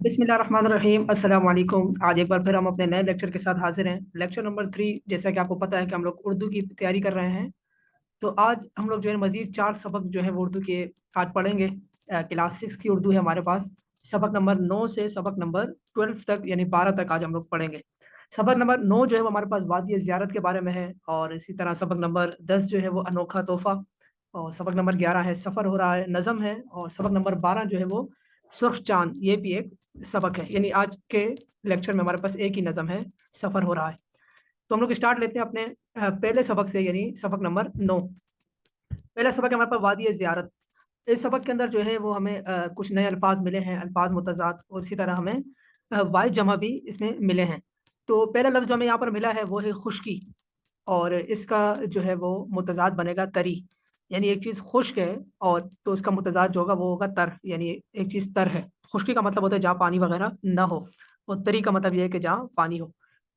बिस्मिल्लाहिर्रहमानिर्रहीम अस्सलाम वालेकुम। आज एक बार फिर हम अपने नए लेक्चर के साथ हाजिर हैं। Lecture number 3। जैसा कि आपको पता है कि हम लोग उर्दू की तैयारी कर रहे हैं, तो आज हम लोग जो है मज़ीद 4 सबक जो है वो उर्दू के आज पढ़ेंगे। क्लास 6 की उर्दू है हमारे पास। सबक नंबर 9 से सबक नंबर 12 तक यानी 12 तक आज हम लोग पढ़ेंगे। सबक नंबर 9 जो है वो हमारे पास वादी ज़ियारत के बारे में है, और इसी तरह सबक नंबर 10 जो है वो अनोखा तोहफ़ा, और सबक नंबर 11 है सफ़र हो रहा है, नज़म है, और सबक नंबर 12 जो है वो सुर्ख चाँद, ये भी एक सबक है। यानी आज के लेक्चर में हमारे पास एक ही नज़म है, सफ़र हो रहा है। तो हम लोग स्टार्ट लेते हैं अपने पहले सबक से, यानी सबक नंबर 9। पहला सबक है हमारे पास वादी ज़ियारत। इस सबक के अंदर जो है वो हमें कुछ नए अल्फाज मिले हैं, अल्फाज मुतज़ाद, और इसी तरह हमें वाहिद जमा भी इसमें मिले हैं। तो पहला लफ्ज़ जो हमें यहाँ पर मिला है वो है खुश्की, और इसका जो है वो मुतज़ाद बनेगा तरी। यानी एक चीज़ खुश्क है, और तो उसका मुतज़ाद जो होगा वो होगा तर, यानी एक चीज़ तर है। खुश्की का मतलब होता है जहाँ पानी वगैरह ना हो, और तरी का मतलब ये है कि जहाँ पानी हो।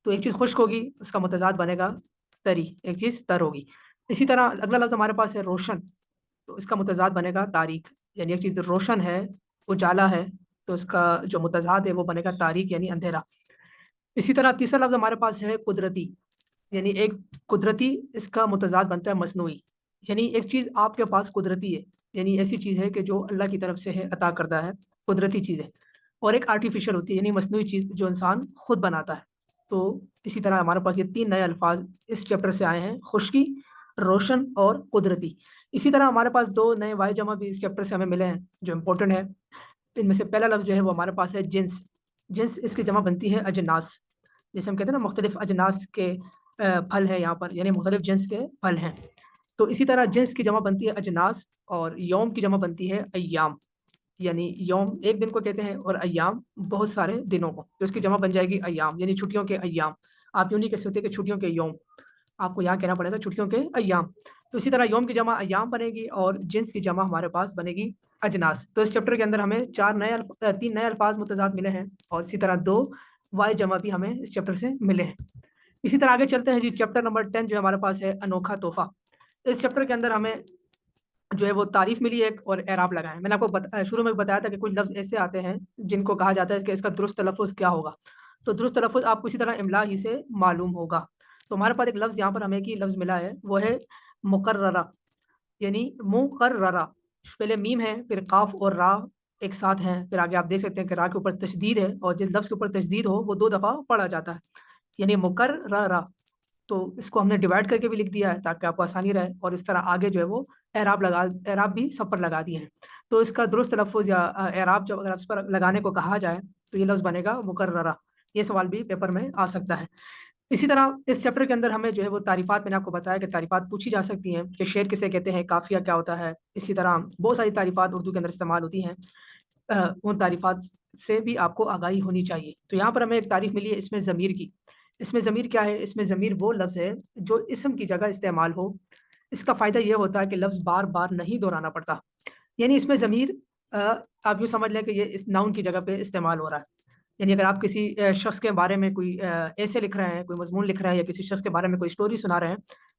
तो एक चीज़ खुश्क होगी, उसका मुतज़ाद बनेगा तरी, एक चीज़ तर होगी। इसी तरह अगला लफ्ज़ हमारे पास है रोशन, तो इसका मुतज़ाद बनेगा तारीक। यानी एक चीज़ रोशन है, उजाला है, तो इसका जो मुतज़ाद है वो बनेगा तारीक, यानी अंधेरा। इसी तरह तीसरा लफ्ज़ हमारे पास है कुदरती, यानी एक कुदरती, इसका मुतज़ाद बनता है मसनूई। यानी एक चीज़ आपके पास कुदरती है, यानी ऐसी चीज़ है कि जो अल्लाह की तरफ से है, अता करदा है, कुदरती चीज़ है। और एक आर्टिफ़िशियल होती है, यानी मसनूई चीज़ जो इंसान खुद बनाता है। तो इसी तरह हमारे पास ये 3 नए अल्फ़ाज इस चैप्टर से आए हैं, खुश्की, रोशन और कुदरती। इसी तरह हमारे पास 2 नए वाई जमा भी इस चैप्टर से हमें मिले हैं, जो इम्पोर्टेंट है। इनमें से पहला लफ्ज़ जो है वो हमारे पास है जिन्स। जिन्स, इसकी जमा बनती है अजनास। जैसे हम कहते हैं ना, मुख्तलिफ अजनास के फल हैं यहाँ पर, यानी मुख्तलिफ जिन्स के फल हैं। तो इसी तरह जिन्स की जमा बनती है अजनास, और यौम की जमा बनती है अय्याम। यानी यौम एक दिन को कहते हैं, और अय्याम बहुत सारे दिनों को, तो इसकी जमा बन जाएगी अय्याम, यानी छुट्टियों के अय्याम। आप यूँ नहीं कह सकते कि छुट्टियों के यौम, आपको यहाँ कहना पड़ेगा छुट्टियों के अय्याम। तो इसी तरह यौम की जमा अय्याम बनेगी, और जिन्स की जमा हमारे पास बनेगी अजनास। तो इस चैप्टर के अंदर हमें 3 नए अल्फाज मुतज़ाद मिले हैं, और इसी तरह 2 वाई जमा भी हमें इस चैप्टर से मिले हैं। इसी तरह आगे चलते हैं जी। चैप्टर नंबर 10 जो हमारे पास है अनोखा तोहफ़ा। इस चैप्टर के अंदर हमें जो है वो तारीफ़ मिली एक, और एराब लगाएँ। मैंने आपको शुरू में बताया था कि कुछ लफ्ज़ ऐसे आते हैं जिनको कहा जाता है कि इसका दुरुस्त तलफ़्फ़ुज़ क्या होगा। तो दुरुस्त तलफ़्फ़ुज़ आपको इसी तरह इमला ही से मालूम होगा। तो हमारे पास एक लफ्ज़ यहाँ पर हमें एक ही लफ्ज़ मिला है, वो है मुकर्ररा, यानी मुकर्ररा। पहले मीम है, फिर काफ़ और रा एक साथ हैं, फिर आगे आप देख सकते हैं कि रा के ऊपर तशदीद है, और जिस लफ्ज़ के ऊपर तशदीद हो वो 2 दफ़ा पढ़ा जाता है, यानी मुकर्ररा। तो इसको हमने डिवाइड करके भी लिख दिया है ताकि आपको आसानी रहे, और इस तरह आगे जो है वो एराब भी सब पर लगा दिए हैं। तो इसका दुरुस्त तलफ़्फ़ुज़ या एराब जब अगर इस पर लगाने को कहा जाए तो ये लफ्ज़ बनेगा मुकर्ररा। ये सवाल भी पेपर में आ सकता है। इसी तरह इस चैप्टर के अंदर हमें जो है वो तारीफ़ात, मैंने आपको बताया कि तारीफ़ात पूछी जा सकती हैं कि शेर किसे कहते हैं, काफ़िया क्या होता है। इसी तरह बहुत सारी तारीफ़ात उर्दू के अंदर इस्तेमाल होती हैं। उन तारीफ़ात से भी आपको आगाही होनी चाहिए। तो यहाँ पर हमें एक तारीफ़ मिली है इसमें ज़मीर की। इसमें ज़मीर क्या है? इसमें ज़मीर वो लफ्ज़ है जो इस्म की जगह इस्तेमाल हो। इसका फ़ायदा ये होता है कि लफ्ज़ बार-बार नहीं दोहराना पड़ता। यानी इसमें ज़मीर आप यूँ समझ लें कि ये इस नाउन की जगह पे इस्तेमाल हो रहा है। यानी अगर आप किसी शख़्स के बारे में कोई एसे लिख रहे हैं, कोई मज़मून लिख रहे हैं, या किसी शख़्स के बारे में कोई स्टोरी सुना रहे हैं,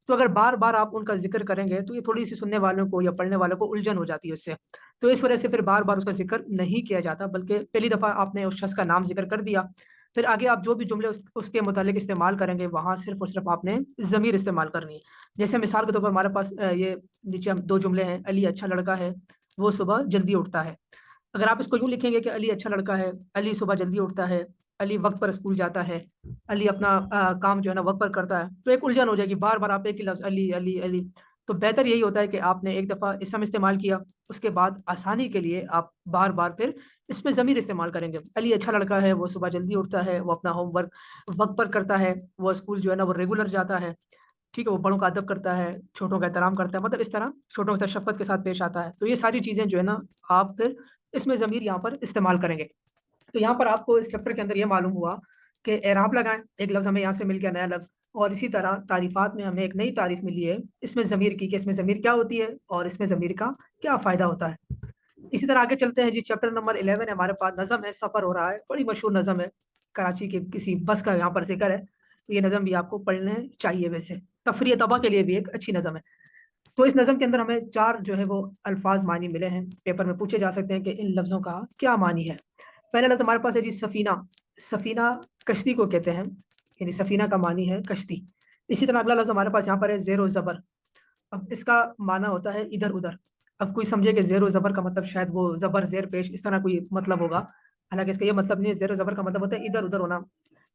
तो अगर बार-बार आप उनका ज़िक्र करेंगे तो ये थोड़ी-सी सुनने वालों को या पढ़ने वालों को उलझन हो जाती है उससे। तो इस वजह से फिर बार-बार उसका ज़िक्र नहीं किया जाता, बल्कि पहली दफ़ा आपने उस शख़्स का नाम ज़िक्र कर दिया, फिर आगे आप जो भी जुमले उसके मुतालिक इस्तेमाल करेंगे, वहाँ सिर्फ़ और सिर्फ़ आपने ज़मीर इस्तेमाल करनी है। जैसे मिसाल के तौर पर हमारे पास ये नीचे हम 2 जुमले हैं, अली अच्छा लड़का है, वो सुबह जल्दी उठता है। अगर आप इसको यूँ लिखेंगे कि अली अच्छा लड़का है, अली सुबह जल्दी उठता है, अली वक़्त पर स्कूल जाता है, अली अपना काम जो है ना वक़्त पर करता है, तो एक उलझन हो जाएगी, बार-बार आप एक ही लफ्ज़ अली, अली, अली। तो बेहतर यही होता है कि आपने एक दफ़ा इसम इस्तेमाल किया, उसके बाद आसानी के लिए आप बार-बार फिर इसमें ज़मीर इस्तेमाल करेंगे। अली अच्छा लड़का है, वो सुबह जल्दी उठता है, वो अपना होमवर्क वक़्त पर करता है, वो स्कूल जो है ना वो रेगुलर जाता है, ठीक है? वो बड़ों का अदब करता है, छोटों का एहतराम करता है, मतलब इस तरह छोटों के साथ शफ़क़त के साथ पेश आता है। तो ये सारी चीज़ें जो है ना, आप फिर इसमें ज़मीर यहाँ पर इस्तेमाल करेंगे। तो यहाँ पर आपको इस चैप्टर के अंदर ये मालूम हुआ कि एराब लगाएँ, एक लफ्ज़ हमें यहाँ से मिल गया नया लफ्ज़, और इसी तरह तारीफ़ात में हमें एक नई तारीफ़ मिली है इसमें ज़मीर की, कि इसमें ज़मीर क्या होती है और इसमें ज़मीर का क्या फ़ायदा होता है। इसी तरह आगे चलते हैं जी। चैप्टर नंबर 11 है हमारे पास, नज़म है, सफ़र हो रहा है, बड़ी मशहूर नज़म है, कराची के किसी बस का यहाँ पर ज़िक्र है। तो ये नज़म भी आपको पढ़ने चाहिए वैसे, तफ़रीह तबा के लिए भी एक अच्छी नज़म है। तो इस नज़म के अंदर हमें 4 जो है वो अल्फ़ाज़ मानी मिले हैं, पेपर में पूछे जा सकते हैं कि इन लफ्ज़ों का क्या मानी है। पहला लफ्ज़ हमारे पास है जी सफ़ीना। सफ़ीना कश्ती को कहते हैं, यानी सफ़ीना का मानी है कश्ती। इसी तरह अगला लफ्ज़ हमारे पास यहाँ पर है ज़ेर व ज़बर। अब इसका माना होता है इधर-उधर। अब कोई समझे कि ज़ेर व ज़बर का मतलब शायद वो ज़बर, ज़ेर पेश इस तरह कोई मतलब होगा। हालाँकि इसका ये मतलब नहीं है, ज़ेर व ज़बर का मतलब होता है इधर-उधर होना,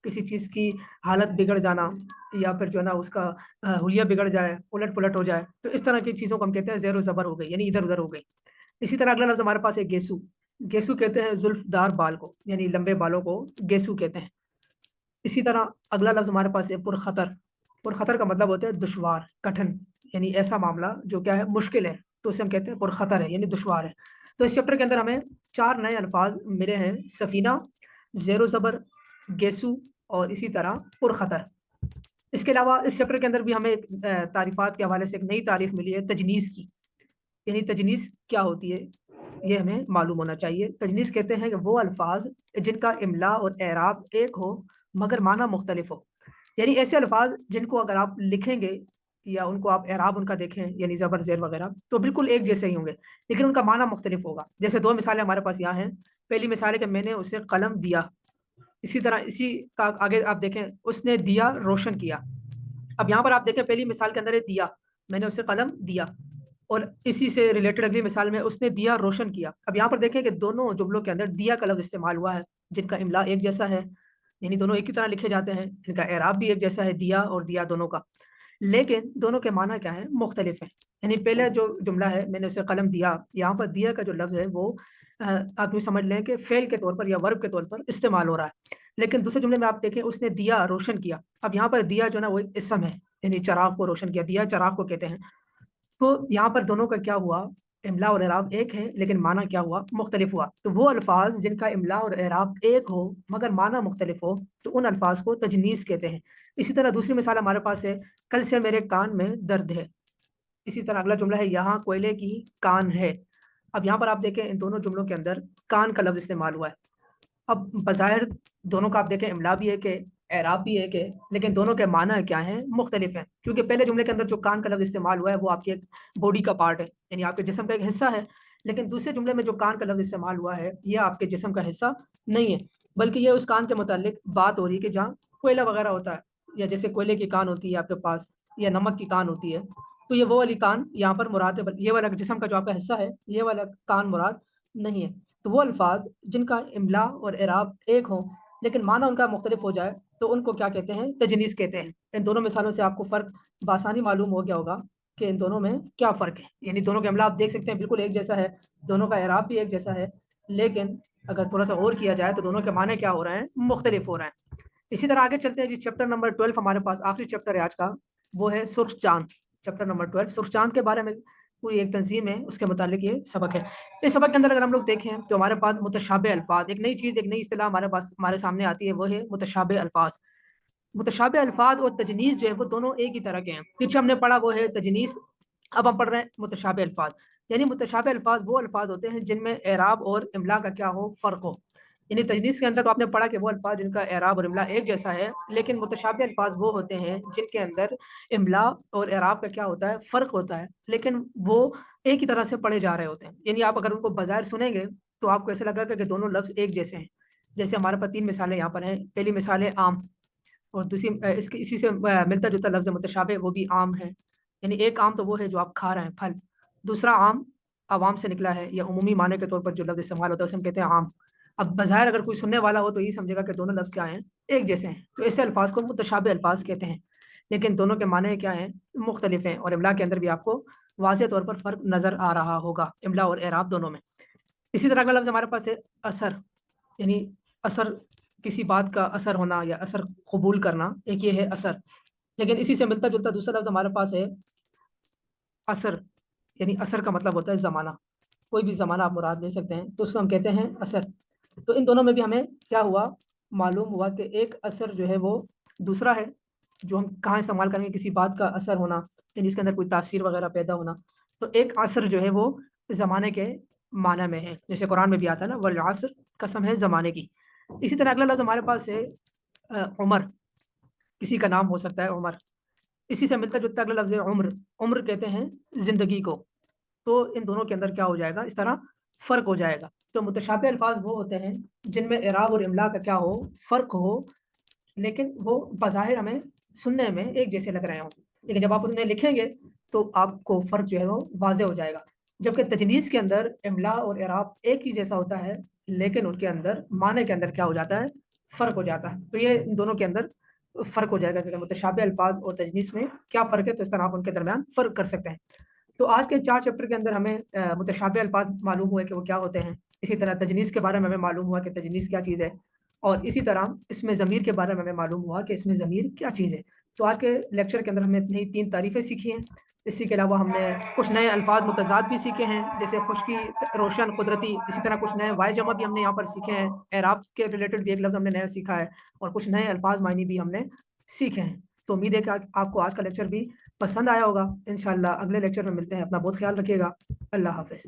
किसी चीज़ की हालत बिगड़ जाना या फिर जो है ना उसका हुलिया बिगड़ जाए, उलट-पुलट हो जाए। तो इस तरह की चीज़ों को हम कहते हैं ज़ेर व ज़बर हो गई, यानी इधर-उधर हो गई। इसी तरह अगला लफ्ज़ हमारे पास है गेसू। गेसू कहते हैं ज़ुल्फ़दार बाल को, यानी लंबे बालों को गेसू कहते हैं। इसी तरह अगला लफ्ज़ हमारे पास है पुरख़तर। पुरख़तर का मतलब होता है दुश्वार, कठिन, यानी ऐसा मामला जो क्या है मुश्किल है, तो उसे हम कहते हैं पुरख़तर है, यानी दुश्वार है। तो इस चैप्टर के अंदर हमें 4 नए अल्फ़ाज़ मिले हैं, सफ़ीना, ज़ेर-ओ-ज़बर, गेसू और इसी तरह पुरख़तर। इसके अलावा इस चैप्टर के अंदर भी हमें एक तारीफ़ात के हवाले से एक नई तारीफ़ मिली है तजनीज़ की, यानी तजनीज़ क्या होती है, ये हमें मालूम होना चाहिए। तजनीज़ कहते हैं कि वो अल्फ़ाज़ जिनका इमला और एराब एक हो मगर माना मुख्तलिफ हो। यानी ऐसे अल्फ़ाज़ जिनको अगर आप लिखेंगे या उनको आप एराब उनका देखें यानी ज़बर ज़ेर वगैरह तो बिल्कुल एक जैसे ही होंगे, लेकिन उनका माना मुख्तलिफ होगा। जैसे 2 मिसालें हमारे पास यहाँ हैं। पहली मिसाल है कि मैंने उसे कलम दिया। इसी तरह इसी का आगे आप देखें, उसने दिया रोशन किया। अब यहाँ पर आप देखें पहली मिसाल के अंदर है दिया, मैंने उसे कलम दिया, और इसी से रिलेटेड अगली मिसाल में उसने दिया रोशन किया। अब यहाँ पर देखें कि दोनों जुमलों के अंदर दिया का लफ्ज़ इस्तेमाल हुआ है, जिनका इमला एक जैसा है, यानी दोनों एक ही तरह लिखे जाते हैं, इनका एराब भी एक जैसा है, दिया और दिया दोनों का। लेकिन दोनों के माना क्या है, मुख्तलिफ हैं। यानी पहला जो जुमला है मैंने उसे कलम दिया, यहाँ पर दिया का जो लफ्ज़ है वो आप यूँ समझ लें कि फ़ेल के तौर पर या वर्ब के तौर पर इस्तेमाल हो रहा है। लेकिन दूसरे जुमले में आप देखें उसने दिया रोशन किया। अब यहाँ पर दिया जो है ना वो एक इस्म है, यानी चिराग को रोशन किया, दिया चिराग को कहते हैं। तो यहाँ पर दोनों का क्या हुआ, इमला और एराब एक है लेकिन माना क्या हुआ, मुख्तलिफ हुआ। तो वो अल्फ़ाज़ जिनका इमला और एराब एक हो मगर माना मुख्तलिफ हो तो उन अल्फ़ाज़ को तजनीज़ कहते हैं। इसी तरह दूसरी मिसाल हमारे पास है, कल से मेरे कान में दर्द है। इसी तरह अगला जुमला है, यहाँ कोयले की कान है। अब यहाँ पर आप देखें इन दोनों जुमलों के अंदर कान का लफ्ज़ इस्तेमाल हुआ है। अब बज़ाहिर दोनों का आप देखें इमला भी एक है, एराब भी एक है, लेकिन दोनों के माना क्या हैं, मुख्तलिफ हैं। क्योंकि पहले जुमले के अंदर जो कान का लफ्ज़ इस्तेमाल हुआ है वो आपकी एक बॉडी का पार्ट है, यानी आपके जिस्म का एक हिस्सा है। लेकिन दूसरे जुमले में जो कान का लफ्ज़ इस्तेमाल हुआ है ये आपके जिस्म का हिस्सा नहीं है, बल्कि ये उस कान के मुताल्लिक बात हो रही है कि जहाँ कोयला वगैरह होता है, या जैसे कोयले की कान होती है आपके पास, या नमक की कान होती है, तो ये वो वाली कान यहाँ पर मुराद है, बल्कि ये वाला जिस्म का जो आपका हिस्सा है ये वाला कान मुराद नहीं है। तो वो अल्फ़ाज़ जिनका इमला और एराब एक हों लेकिन माना उनका मुख्तलिफ हो जाए तो उनको क्या कहते हैं, तजनीज़ कहते हैं। इन दोनों मिसालों से आपको फ़र्क बासानी मालूम हो गया होगा कि इन दोनों में क्या फ़र्क है। यानी दोनों का इमला आप देख सकते हैं बिल्कुल एक जैसा है, दोनों का एराब भी एक जैसा है, लेकिन अगर थोड़ा-सा और किया जाए तो दोनों के माने क्या हो रहे हैं, मुख्तलिफ हो रहे हैं। इसी तरह आगे चलते हैं जी, चैप्टर नंबर 12 हमारे पास आखिरी चैप्टर है आज का, वो है सुर्ख़ चाँद। चैप्टर नंबर 12 सुर्ख़ चाँद के बारे में पूरी एक तंज़ीम है, उसके मुतालिक ये सबक है। इस सबक के अंदर अगर हम लोग देखें तो हमारे पास मुतशाबिह अल्फ़ाज़, एक नई चीज़, एक नई इस्तिलाह हमारे पास हमारे सामने आती है, वो है मुतशाबिह अल्फ़ाज़। मुतशाबिह अल्फ़ाज़ और तजनीज़ जो है वो दोनों एक ही तरह के हैं। पीछे हमने पढ़ा वो है तजनीज़, अब हम पढ़ रहे हैं मुतशाबिह अल्फ़ाज़। यानी मुतशाबिह अल्फ़ाज़ वो अल्फ़ाज़ होते हैं जिनमें एराब और इमला का क्या हो, फ़र्क हो। यानी तजनीज़ के अंदर तो आपने पढ़ा कि वो अल्फ़ाज़ जिनका एराब और इमला एक जैसा है, लेकिन मुतशाबिह अल्फ़ाज़ वो होते हैं जिनके अंदर इमला और एराब का क्या होता है, फ़र्क होता है, लेकिन वो एक ही तरह से पढ़े जा रहे होते हैं। यानी आप अगर उनको बज़ाहिर सुनेंगे तो आपको ऐसा लगेगा कि दोनों लफ्ज़ एक जैसे हैं। जैसे हमारे पास 3 मिसालें यहाँ पर हैं। पहली मिसाल है आम, और दूसरी इसकी इसी से मिलता-जुलता लफ्ज़ मुतशाबिह, वो भी आम है। यानी एक आम तो वो है जो आप खा रहे हैं, फल। दूसरा आम अवाम से निकला है, या उमूमी माने के तौर पर जो लफ्ज़ इस्तेमाल होता है उसे हम कहते हैं आम। अब बज़ाहिर अगर कोई सुनने वाला हो तो ये समझेगा कि दोनों लफ्ज़ क्या हैं, एक जैसे हैं। तो ऐसे अल्फ़ाज़ को मुतशाबिह अल्फ़ाज़ कहते हैं। लेकिन दोनों के माने क्या हैं, मुख्तलिफ हैं, और इमला के अंदर भी आपको वाज़ेह तौर पर फ़र्क नज़र आ रहा होगा, इमला और एराब दोनों में। इसी तरह अगला लफ्ज़ हमारे पास है असर, यानी असर, किसी बात का असर होना या असर कबूल करना, एक ये है असर। लेकिन इसी से मिलता-जुलता दूसरा लफ्ज़ हमारे पास है असर, यानी असर का मतलब होता है ज़माना। कोई भी ज़माना आप मुराद ले सकते हैं, तो उसको हम कहते हैं असर। तो इन दोनों में भी हमें क्या हुआ, मालूम हुआ कि एक असर जो है वो दूसरा है, जो हम कहाँ इस्तेमाल करेंगे, किसी बात का असर होना, यानी उसके अंदर कोई तासीर वगैरह पैदा होना। तो एक असर जो है वो ज़माने के माना में है, जैसे कुरान में भी आता है ना, वल असर, कसम है ज़माने की। इसी तरह अगला लफ्ज़ हमारे पास है उमर, किसी का नाम हो सकता है उमर। इसी से मिलता-जुलता अगला लफ्ज़ है उम्र, उम्र कहते हैं ज़िंदगी को। तो इन दोनों के अंदर क्या हो जाएगा, इस तरह फ़र्क हो जाएगा। تو متشابہ الفاظ وہ ہوتے ہیں جن میں اعراب اور املا کا کیا ہو، فرق ہو، لیکن وہ بظاہر ہمیں سننے میں ایک جیسے لگ رہے ہوں، لیکن جب آپ انہیں لکھیں گے تو آپ کو فرق جو ہے وہ واضح ہو جائے گا۔ جبکہ تجنیس کے اندر املا اور اعراب ایک ہی جیسا ہوتا ہے، لیکن ان کے اندر معنی کے اندر کیا ہو جاتا ہے، فرق ہو جاتا ہے۔ تو یہ ان دونوں کے اندر فرق ہو جائے گا کہ متشابہ الفاظ اور تجنیس میں کیا فرق ہے، تو اس طرح آپ ان کے درمیان فرق کر سکتے ہیں۔ تو آج کے 4 چیپٹر کے اندر ہمیں متشابہ الفاظ معلوم ہوئے کہ وہ کیا ہوتے ہیں، اسی طرح تجنیس کے بارے میں ہمیں معلوم ہوا کہ تجنیس کیا چیز ہے، اور اسی طرح اس میں ضمیر کے بارے میں ہمیں معلوم ہوا کہ اس میں ضمیر کیا چیز ہے۔ تو آج کے لیکچر کے اندر ہم نے اتنی 3 تعریفیں سیکھی ہیں۔ اسی کے علاوہ ہم نے کچھ نئے الفاظ متضاد بھی سیکھے ہیں، جیسے خشکی، روشن، قدرتی۔ اسی طرح کچھ نئے وائے جمع بھی ہم نے یہاں پر سیکھے ہیں، اعراب کے ریلیٹڈ بھی ایک لفظ ہم نے نیا سیکھا ہے، اور کچھ نئے الفاظ معنی بھی ہم نے سیکھے ہیں۔ تو امید ہے کہ آپ کو آج کا لیکچر بھی پسند آیا ہوگا۔ انشاءاللہ اگلے لیکچر میں ملتے ہیں، اپنا بہت خیال رکھیے گا۔ اللہ حافظ۔